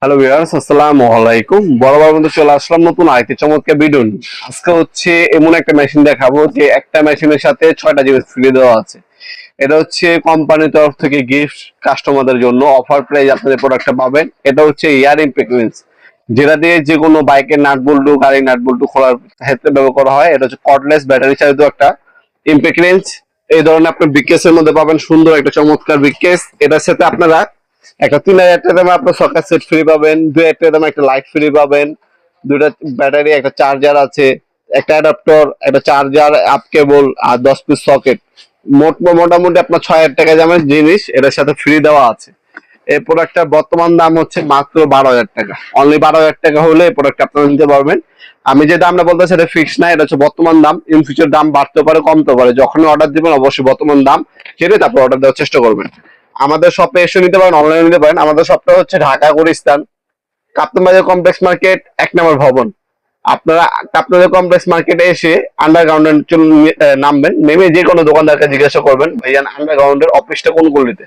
Hello viewers, আসসালামু আলাইকুম। বরাবর মতো চলে আসলাম নতুন আরেকটি চমৎকার ভিডিও নিয়ে। আজকে হচ্ছে এমন একটা মেশিন দেখাবো যে একটা মেশিনের সাথে 6টা জিনিস ফ্রি দেওয়া আছে। এটা হচ্ছে কোম্পানির তরফ থেকে গিফট কাস্টমারদের জন্য অফার প্রাইস আপনাদের প্রোডাক্টটা পাবেন। এটা হচ্ছে এয়ার ইম্প্রেগনেন্স, যেটা দিয়ে যে কোনো বাইকের নাট বল্টু গাড়ির নাট বল্টু খোলার ক্ষেত্রে ব্যবহার করা হয়। এটা হচ্ছে কর্ডলেস ব্যাটারি চালিত একটা ইম্প্রেগনেন্স। এই ধরনের আপনি বিকেসের মধ্যে পাবেন সুন্দর একটা চমৎকার বিকেস। এটার সাথে আপনারা একটা 3000 টাকা দামে আপনার সকেট সেট ফ্রি পাবেন, 2000 টাকা দামে একটা লাইট ফ্রি পাবেন, দুইটা ব্যাটারি, একটা চার্জার আছে, একটা অ্যাডাপ্টর, একটা চার্জার, আপ কেবল আর 10 পিস সকেট। মোটামুটি আপনার 6000 টাকা দামের জিনিস এটার সাথে ফ্রি দেওয়া আছে। এই প্রোডাক্টটার বর্তমান দাম হচ্ছে মাত্র 12,000 টাকা। অনলি 12,000 টাকা হলে এই প্রোডাক্ট আপনারা নিতে পারবেন। আমি যে দামটা বলতেছি এটা ফিক্স না, এটা হচ্ছে বর্তমান দাম। ইন ফিউচার দাম বাড়তে পারে, কমতে পারে। যখনই অর্ডার দিবেন অবশ্যই বর্তমান দাম জেনে তারপর অর্ডার দেওয়ার চেষ্টা করবেন। আমাদের শপে এসে নিতে পারেন, অনলাইনে নিতে পারেন। আমাদের শপটা হচ্ছে ঢাকা গুলিস্তান কাপ্তান বাজার কমপ্লেক্স মার্কেট 1 নম্বর ভবন। আপনারা কাপ্তান বাজার কমপ্লেক্স মার্কেটে এসে আন্ডারগ্রাউন্ডে নামবেন, নেমে যে কোনো দোকানদারকে জিজ্ঞাসা করবেন ভাইজান আন্ডারগ্রাউন্ডের অফিসটা কোন গলিতে।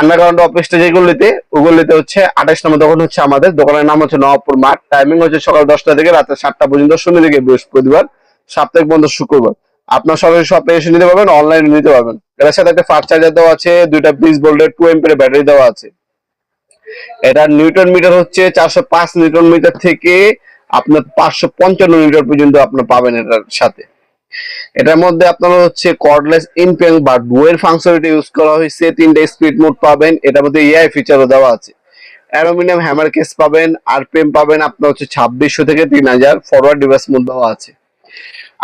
আন্ডারগ্রাউন্ড অফিসটা যে গলিতে, ওই গলিতে হচ্ছে 28 নম্বর দোকান হচ্ছে আমাদের। দোকানের নাম হচ্ছে নবাবপুর মাঠ। টাইমিং হচ্ছে সকাল 10টা থেকে রাতে 7টা পর্যন্ত, শনি থেকে বৃহস্পতিবার, সাপ্তাহিক বন্ধ শুক্রবার। আপনার সবাই শপে এসে নিতে পারবেন, অনলাইনে নিতে পারবেন। এর সাথে একটা ফাস্ট চার্জার দেওয়া আছে, দুইটা 20 ভোল্টের 2 এম্পিয়ার ব্যাটারি দেওয়া আছে। এটার নিউটন মিটার হচ্ছে 405 নিউটন মিটার থেকে আপনার 555 মিটার পর্যন্ত আপনার পাবেন এটার সাথে। এটার মধ্যে আপনার হচ্ছে কর্ডলেস ইনপিং বা ডুয়েল ফাংশনালিটি ইউজ করা হয়েছে। 3টা স্পিড মোড পাবেন, এটার মধ্যে এআই ফিচারও দেওয়া আছে। অ্যালুমিনিয়াম হ্যামার কেস পাবেন, আরপিএম পাবেন আপনার হচ্ছে 2600 থেকে 3000। ফরওয়ার্ড ডিভাইস মোড দেওয়া আছে।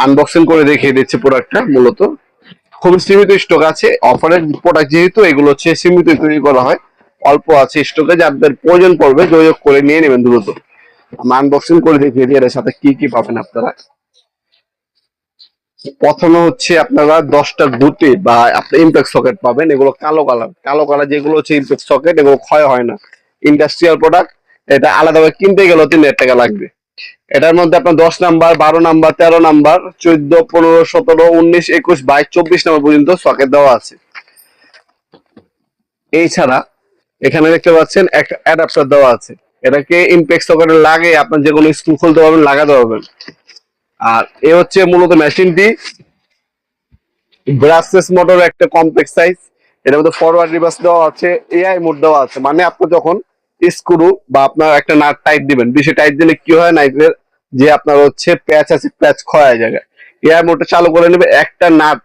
আনবক্সিং করে দেখিয়ে দিচ্ছে প্রোডাক্টটা। মূলত খুব সীমিত স্টক আছে। অফারের প্রোডাক্ট যেহেতু, এগুলো হচ্ছে সীমিত তৈরি করা হয়, অল্প আছে স্টকে। যাদের প্রয়োজন পড়বে যোগাযোগ করে নিয়ে নেবেন দ্রুত। আমি আনবক্সিং করে দেখিয়ে দিই এর সাথে কি কি পাবেন আপনারা। প্রথমে হচ্ছে আপনারা 10টা গুটি বা আপনার ইম্প্যাক্ট সকেট পাবেন। এগুলো কালো কালার, কালো কালার যেগুলো হচ্ছে ইম্প্যাক্ট সকেট, এগুলো ক্ষয় হয় না, ইন্ডাস্ট্রিয়াল প্রোডাক্ট। এটা আলাদাভাবে কিনতে গেলেও 3000 টাকা লাগবে। এটার মধ্যে আপনার 10 নাম্বার, 12 নাম্বার, 13 নাম্বার, 14, 15, 17, 19, 21, 22, 24 নাম্বার পর্যন্ত সকেট দেওয়া আছে। এছাড়া এখানে দেখতে পাচ্ছেন একটা অ্যাডাপ্টার দেওয়া আছে। এটাকে ইম্প্যাক্ট সকেটে লাগিয়ে আপনার যে কোনো স্ক্রু খুলতে পারবেন, লাগাতে পারবেন। আর এ হচ্ছে মূলত মেশিনটি ব্রাসলেস মোটর, একটা কমপ্লেক্স সাইজ। এটার মধ্যে ফরওয়ার্ড রিভার্স দেওয়া আছে, এআই মোড দেওয়া আছে। মানে আপনি যখন স্ক্রু বা আপনার একটা নাট টাইট দিবেন, বেশি টাইট দিলে কি হয়, নাইটের যে আপনার হচ্ছে প্যাচ আছে, প্যাচ ক্ষয় জায়গায় এআই মোডটা চালু করে নেবে। একটা নাট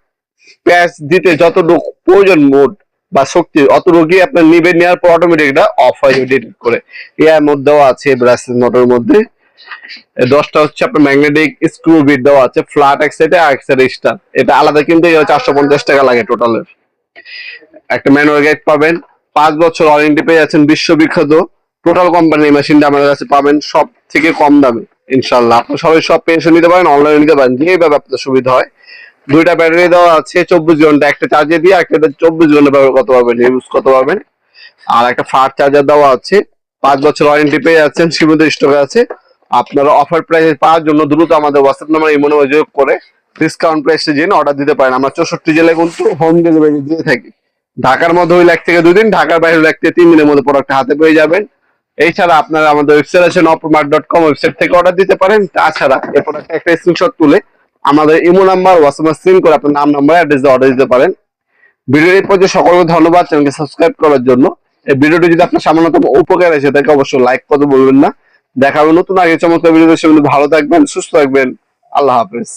প্যাচ দিতে যতটুকু প্রয়োজন মোড বা শক্তি, অতটুকুই আপনার নিবে, নেওয়ার পর অটোমেটিক এটা অফ হয়ে যাবে, ডিটেক্ট করে। এআই মোড দেওয়া আছে ব্রাসলেস মোটরের মধ্যে। 10টা হচ্ছে আপনার ম্যাগনেটিক স্ক্রু বিট দেওয়া আছে, ফ্ল্যাট এক সাইডে আর এক সাইডে স্টার। এটা আলাদা কিনতে 450 টাকা লাগে টোটালের। একটা ম্যানুয়াল গাইড পাবেন, 5 বছর ওয়ারেন্টি পেয়ে যাচ্ছেন। বিশ্ববিখ্যাত টোটাল কোম্পানি মেশিনটা আমাদের কাছে পাবেন সব থেকে কম দামে ইনশাল্লাহ। আপনার সবাই সব পেয়ে নিতে পারেন, অনলাইনে নিতে পারেন, যেভাবে আপনার সুবিধা হয়। দুইটা ব্যাটারি দেওয়া আছে 24 ঘন্টা, একটা চার্জে দিয়ে একটা 24 ঘন্টা ব্যবহার করতে পারবেন, ইউজ করতে পারবেন। আর একটা ফাস্ট চার্জার দেওয়া আছে। 5 বছর ওয়ারেন্টি পেয়ে যাচ্ছেন, সীমিত স্টকে আছে। আপনারা অফার প্রাইসে পাওয়ার জন্য দ্রুত আমাদের হোয়াটসঅ্যাপ নাম্বার ইমোনে যোগাযোগ করে ডিসকাউন্ট প্রাইসে জেনে অর্ডার দিতে পারেন। আমরা 64 জেলায় কিন্তু হোম ডেলিভারি দিয়ে থাকি। ঢাকার মধ্যে হইলে 1 থেকে 2 দিন, ঢাকার বাইরে হইলে 1 থেকে 3 দিনের মধ্যে প্রোডাক্ট হাতে পেয়ে যাবেন। এছাড়া আপনারা আমাদের ওয়েবসাইট আছে nopmart.com, ওয়েবসাইট থেকে অর্ডার দিতে পারেন। তাছাড়া এই প্রোডাক্ট একটা স্ক্রিনশট তুলে আমাদের ইমো নাম্বার হোয়াটসঅ্যাপে সেন্ড করে আপনার নাম, নাম্বার, অ্যাড্রেস দিয়ে অর্ডার দিতে পারেন। ভিডিওর এই পর্যন্ত সকলকে ধন্যবাদ চ্যানেলকে সাবস্ক্রাইব করার জন্য। এই ভিডিওটি যদি আপনার সামান্যতম উপকার এসে থাকে অবশ্যই লাইক করতে বলবেন না। দেখা হবে নতুন আগে চমৎকার ভিডিও। ভালো থাকবেন, সুস্থ থাকবেন। আল্লাহ হাফেজ।